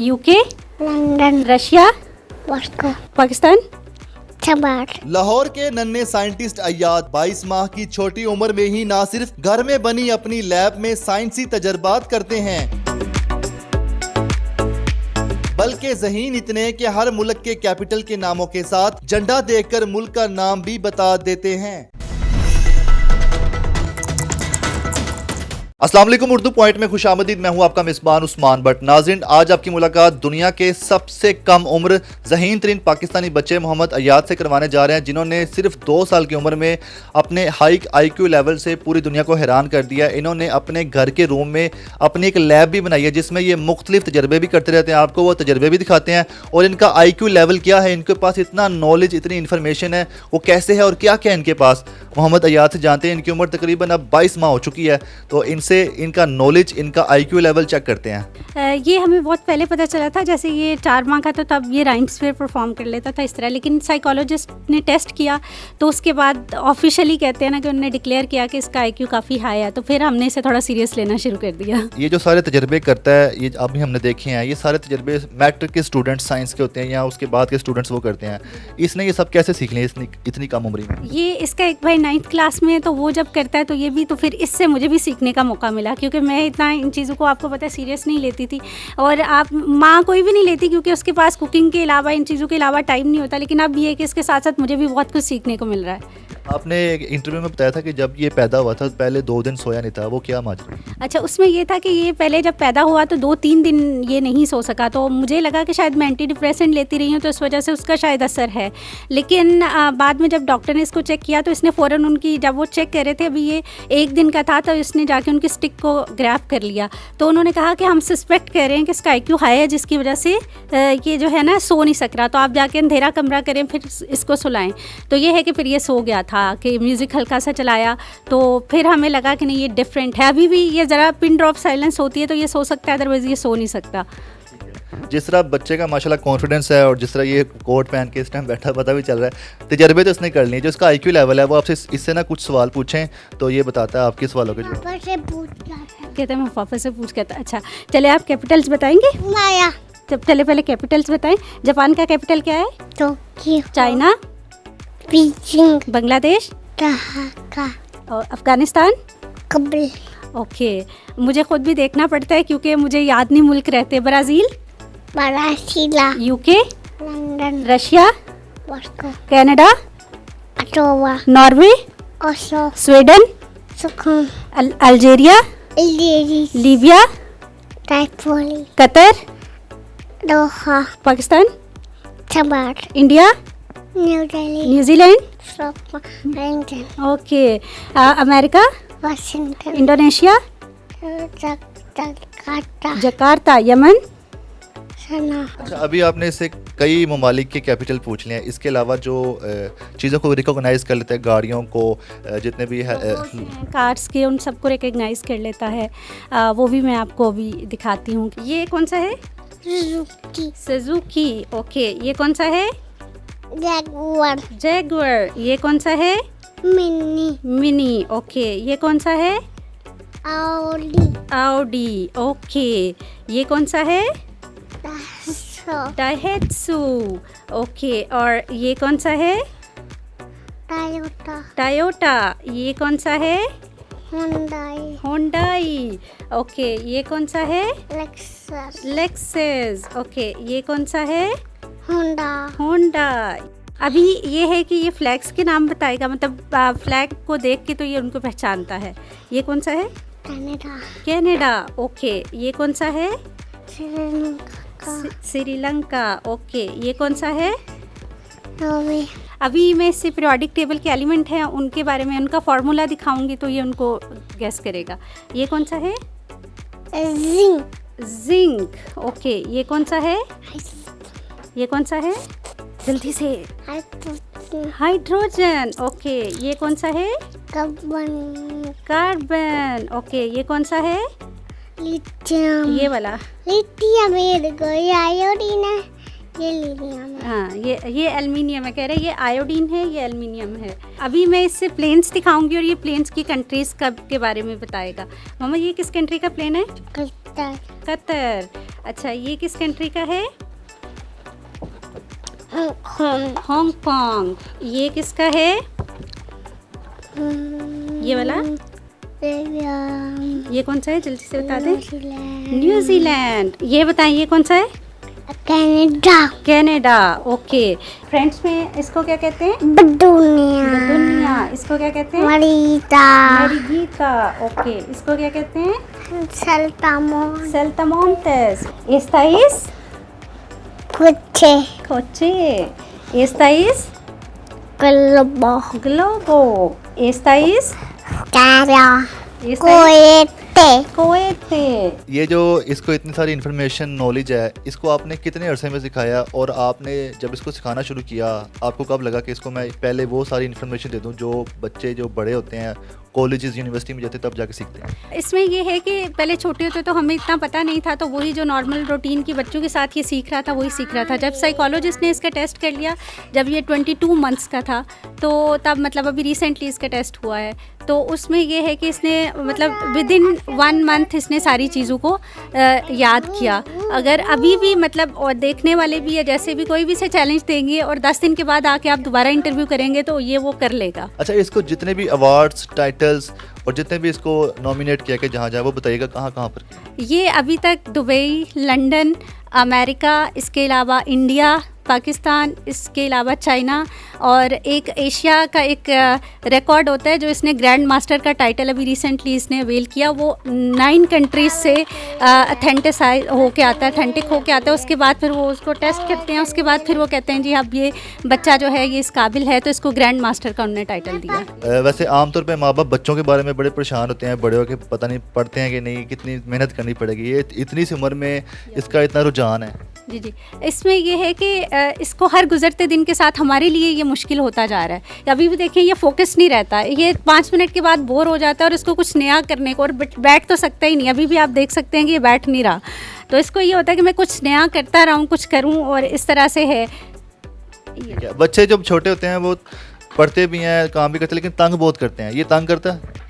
UK, London, Russia, Moscow, Pakistan. Lahore के नन्हे scientist अय्याद 22 माह की छोटी उम्र में ही ना सिर्फ घर में बनी अपनी लैब में साइंसी तजर्बात करते हैं, बल्कि ज़हीन इतने कि हर मुल्क के कैपिटल के नामों के साथ झंडा देखकर मुल्क का नाम भी बता देते हैं। अस्सलाम वालेकुम, उर्दू पॉइंट में खुशामदीद। मैं हूं आपका मिसबान उस्मान बट। नाज़रीन, आज आपकी मुलाकात दुनिया के सबसे कम उम्र ज़हीन तरीन पाकिस्तानी बच्चे मोहम्मद अय्याद से करवाने जा रहे हैं, जिन्होंने सिर्फ 2 साल की उम्र में अपने हाई IQ लेवल से पूरी दुनिया को हैरान कर दिया। इन्होंने अपने घर के रूम में अपनी एक लैब भी बनाई है, जिसमें ये मुख्तलिफ तजर्बे भी करते रहते हैं, आपको वो तजर्बे भी दिखाते हैं और इनका IQ लेवल क्या है, इनके पास इतना नॉलेज, इतनी इन्फॉर्मेशन है, वो कैसे है और क्या क्या इनके पास। मोहम्मद अय्याद से जानते हैं। इनकी उम्र तकरीबन अब 22 माह हो चुकी है, तो इनसे इनका नॉलेज, इनका IQ लेवल चेक करते हैं। ये हमें बहुत पहले पता चला था, जैसे ये 4 माह का तो तब ये राइम्स पे परफॉर्म कर लेता था इस तरह, लेकिन साइकोलॉजिस्ट ने टेस्ट किया तो उसके बाद ऑफिशियली कहते हैं ना कि उन्होंने डिक्लेयर किया कि इसका IQ काफ़ी हाई है, तो फिर हमने इसे थोड़ा सीरियस लेना शुरू कर दिया। ये जो सारे तजर्बे करता है, ये अभी हमने देखे हैं, ये सारे तजर्बे मैट्रिक के स्टूडेंट्स साइंस के होते हैं या उसके बाद के स्टूडेंट्स वो करते हैं। इसने ये सब कैसे सीख लिया इतनी कम उम्र में? ये इसका एक भाई 9th क्लास में है, तो वो जब करता है तो ये भी, तो फिर इससे मुझे भी सीखने का मौका मिला, क्योंकि मैं इतना इन चीज़ों को, आपको पता है, सीरियस नहीं लेती थी, और आप माँ कोई भी नहीं लेती, क्योंकि उसके पास कुकिंग के अलावा, इन चीज़ों के अलावा टाइम नहीं होता। लेकिन अब ये है कि इसके साथ साथ मुझे भी बहुत कुछ सीखने को मिल रहा है। आपने एक इंटरव्यू में बताया था कि जब ये पैदा हुआ था पहले 2 दिन सोया नहीं था, वो क्या माजरा? अच्छा, उसमें ये था कि ये पहले जब पैदा हुआ तो 2-3 दिन ये नहीं सो सका, तो मुझे लगा कि शायद मैं एंटी डिप्रेसेंट लेती रही हूँ, तो इस वजह से उसका शायद असर है। लेकिन बाद में जब डॉक्टर ने इसको चेक किया तो इसने फ़ौरन उनकी, जब वो चेक कर रहे थे, अभी ये 1 दिन का था, तो इसने जाके उनकी स्टिक को ग्रैब कर लिया। तो उन्होंने कहा कि हम सस्पेक्ट कर रहे हैं कि इसका IQ हाई है, जिसकी वजह से ये जो है ना सो नहीं सक रहा, तो आप जाके अंधेरा कमरा करें, फिर इसको सुलाएं। तो ये है कि फिर ये सो गया था, कि म्यूज़िक हल्का सा चलाया, तो फिर हमें लगा कि नहीं, ये डिफरेंट है। अभी भी ये ज़रा पिन ड्रॉप साइलेंस होती है तो ये सो सकता है, अदरवाइज़ ये सो नहीं सकता। जिस तरह बच्चे का माशाल्लाह कॉन्फिडेंस है और जिस तरह ये कोट पहन के इस टाइम बैठा, पता भी चल रहा है तजर्बे तो इसने कर लिए। जो इसका IQ लेवल है वो आपसे इससे ना कुछ सवाल पूछें तो ये बताता है आपके सवालों के जवाब। कहते हैं मैं पापा से पूछ के। अच्छा चले, आप कैपिटल्स बताएंगे? माया, जब चले पहले कैपिटल्स बताएं। जापान का कैपिटल क्या है? Tokyo, China, Beijing, Bangladesh Dhaka, और अफगानिस्तान। कबल, ओके, मुझे खुद भी देखना पड़ता है क्योंकि मुझे याद नहीं मुल्क रहते। Brazil, Brasilia, UK, London, Russia, Moscow, Canada, Ottawa, Norway, Oslo, Sweden, सुखम, अल्जीरिया, इलेरी, Libya, Tripoli, Qatar, Doha, Pakistan, चबार, India, New Delhi, New Zealand, London, okay, America, Washington, Indonesia, Jakarta, Jakarta, Yemen. Sanaa. अच्छा, अभी आपने इससे कई ममालिक के कैपिटल पूछ लिए हैं, इसके अलावा जो चीज़ों को रिकॉग्नाइज कर लेते हैं, गाड़ियों को, जितने भी है कार्स के, उन सबको रिकग्नाइज कर लेता है। वो भी मैं आपको अभी दिखाती हूँ। ये कौन सा है? सुजुकी। ओके, ये कौन सा है? Jaguar, Jaguar. ये कौन सा है? मिनी। ओके, ये कौन सा है? ऑडी। ओके, ये कौन सा है? डाइहेट्सू। ओके, और ये कौन सा है? टोयोटा। ये कौन सा है? होंडाई। ओके, ये कौन सा है? लेक्सस। ओके, ये कौन सा है? होंडा। अभी ये है कि ये फ्लैग्स के नाम बताएगा, मतलब फ्लैग को देख के तो ये उनको पहचानता है। ये कौन सा है? कनाडा। ओके, ये कौन सा है? श्रीलंका। ओके, ये कौन सा है? नॉर्वे। अभी मैं इससे पीरियोडिक टेबल के एलिमेंट हैं उनके बारे में, उनका फार्मूला दिखाऊंगी तो ये उनको गेस करेगा। ये कौन सा है? जिंक। ओके, ये कौन सा है? ये कौन सा है? जल्दी से। हाइड्रोजन। ओके, ये कौन सा है? कार्बन। ओके, ये कौन सा है? लिथियम। ये वाला लिथियम, ये आयोडीन है, ये लिथियम है। हाँ, ये एल्युमिनियम है। कह रहे हैं ये आयोडीन है, ये एल्युमिनियम है। अभी मैं इससे प्लेन्स दिखाऊंगी और ये प्लेन्स की कंट्रीज के बारे में बताएगा। मामा, ये किस कंट्री का प्लेन है? Qatar Qatar. अच्छा, ये किस कंट्री का है? हांगकांग। ये किसका है? ये वाला? ये कौन सा है, जल्दी से बता दें। न्यूजीलैंड। ये बताएं, ये कौन सा है? Canada Canada. ओके। फ्रेंच में इसको क्या कहते हैं? दुनिया इसको क्या कहते हैं? मरीता मैरीगीता। ओके। इसको क्या कहते हैं? सल्टामोन सेल्टामोंटेस। Esta es कुछे coche. Esta es Globo globo. Esta es कारा esta es कोएते cohete. ये जो इसको इतनी सारी इन्फॉर्मेशन नॉलेज है, इसको आपने कितने अरसे में सिखाया, और आपने जब इसको सिखाना शुरू किया आपको कब लगा कि इसको मैं पहले वो सारी इन्फॉर्मेशन दे दूं जो बच्चे जो बड़े होते हैं, कॉलेजेस यूनिवर्सिटी में जाते तब जाके सीखते हैं? इसमें ये है कि पहले छोटे होते तो हमें इतना पता नहीं था, तो वही जो नॉर्मल रूटीन की बच्चों के साथ ये सीख रहा था वही सीख रहा था। जब साइकोलॉजिस्ट ने इसका टेस्ट कर लिया, जब ये 22 मंथ्स का था, तो तब मतलब अभी रिसेंटली इसका टेस्ट हुआ है, तो उसमें ये है कि इसने मतलब विद इन 1 मंथ इसने सारी चीज़ों को याद किया। अगर अभी भी मतलब और देखने वाले भी है, जैसे भी कोई भी से चैलेंज देंगे और 10 दिन के बाद आके आप दोबारा इंटरव्यू करेंगे तो ये वो कर लेगा। अच्छा, इसको जितने भी अवार्ड्स, टाइटल्स और जितने भी इसको नॉमिनेट किया कि जहाँ जाए, वो बताइएगा कहाँ कहाँ पर? ये अभी तक दुबई, लंदन, अमेरिका, इसके अलावा इंडिया, पाकिस्तान, इसके अलावा चाइना, और एक एशिया का एक रिकॉर्ड होता है जो इसने ग्रैंड मास्टर का टाइटल अभी रिसेंटली इसने अवेल किया, वो 9 कंट्रीज से अथेंटिक होके आता है। उसके बाद फिर वो उसको टेस्ट करते हैं, उसके बाद फिर वो कहते हैं जी अब ये बच्चा जो है ये इस काबिल है, तो इसको ग्रैंड मास्टर का उन्होंने टाइटल दिया। वैसे आमतौर पे माँ बाप बच्चों के बारे में बड़े परेशान होते हैं, बड़े होकर पता नहीं पढ़ते हैं कि नहीं, कितनी मेहनत करनी पड़ेगी, ये इतनी सी उम्र में इसका इतना रुझान है। जी, इसमें ये है कि इसको हर गुजरते दिन के साथ हमारे लिए ये मुश्किल होता जा रहा है। अभी भी देखें, ये फोकस नहीं रहता है, ये 5 मिनट के बाद बोर हो जाता है और इसको कुछ नया करने को, और बैठ तो सकता ही नहीं। अभी भी आप देख सकते हैं कि ये बैठ नहीं रहा, तो इसको ये होता है कि मैं कुछ नया करता रहूँ, कुछ करूँ, और इस तरह से है। बच्चे जब छोटे होते हैं वो पढ़ते भी हैं, काम भी करते हैं, लेकिन तंग बहुत करते हैं। ये तंग करता है?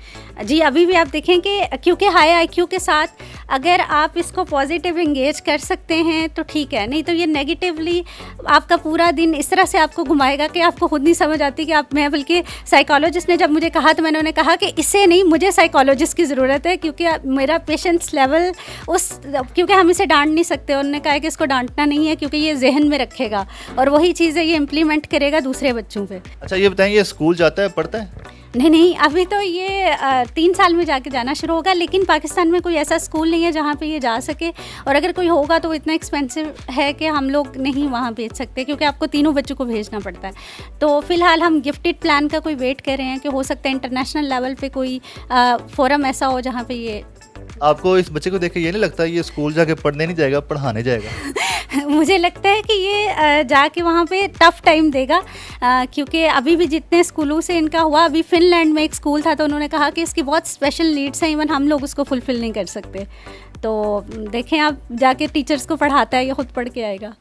जी, अभी भी आप देखें कि क्योंकि हाई आईक्यू के साथ अगर आप इसको पॉजिटिव एंगेज कर सकते हैं तो ठीक है, नहीं तो ये नेगेटिवली आपका पूरा दिन इस तरह से आपको घुमाएगा कि आपको खुद नहीं समझ आती कि आप, मैं बल्कि साइकोलॉजिस्ट ने जब मुझे कहा तो मैंने उन्हें कहा कि इसे नहीं, मुझे साइकोलॉजिस्ट की ज़रूरत है, क्योंकि मेरा पेशेंस लेवल क्योंकि हम इसे डांट नहीं सकते। उन्होंने कहा कि इसको डांटना नहीं है, क्योंकि ये जहन में रखेगा और वही चीज़ है ये इम्प्लीमेंट करेगा दूसरे बच्चों पर। अच्छा, ये बताएं, ये स्कूल जाता है, पढ़ता है? नहीं, अभी तो ये 3 साल में जाके जाना शुरू होगा, लेकिन पाकिस्तान में कोई ऐसा स्कूल नहीं है जहाँ पे ये जा सके, और अगर कोई होगा तो वो इतना एक्सपेंसिव है कि हम लोग नहीं वहाँ भेज सकते, क्योंकि आपको तीनों बच्चों को भेजना पड़ता है। तो फ़िलहाल हम गिफ्टेड प्लान का कोई वेट कर रहे हैं कि हो सकता है इंटरनेशनल लेवल पे कोई फोरम ऐसा हो जहाँ पे ये। आपको इस बच्चे को देख के ये नहीं लगता ये स्कूल जाके पढ़ने नहीं जाएगा, पढ़ाने जाएगा? मुझे लगता है कि ये जाके वहाँ पे टफ़ टाइम देगा, क्योंकि अभी भी जितने स्कूलों से इनका हुआ, अभी फिनलैंड में एक स्कूल था तो उन्होंने कहा कि इसकी बहुत स्पेशल नीड्स हैं, इवन हम लोग उसको फुलफ़िल नहीं कर सकते। तो देखें, आप जाके टीचर्स को पढ़ाता है, ये खुद पढ़ के आएगा।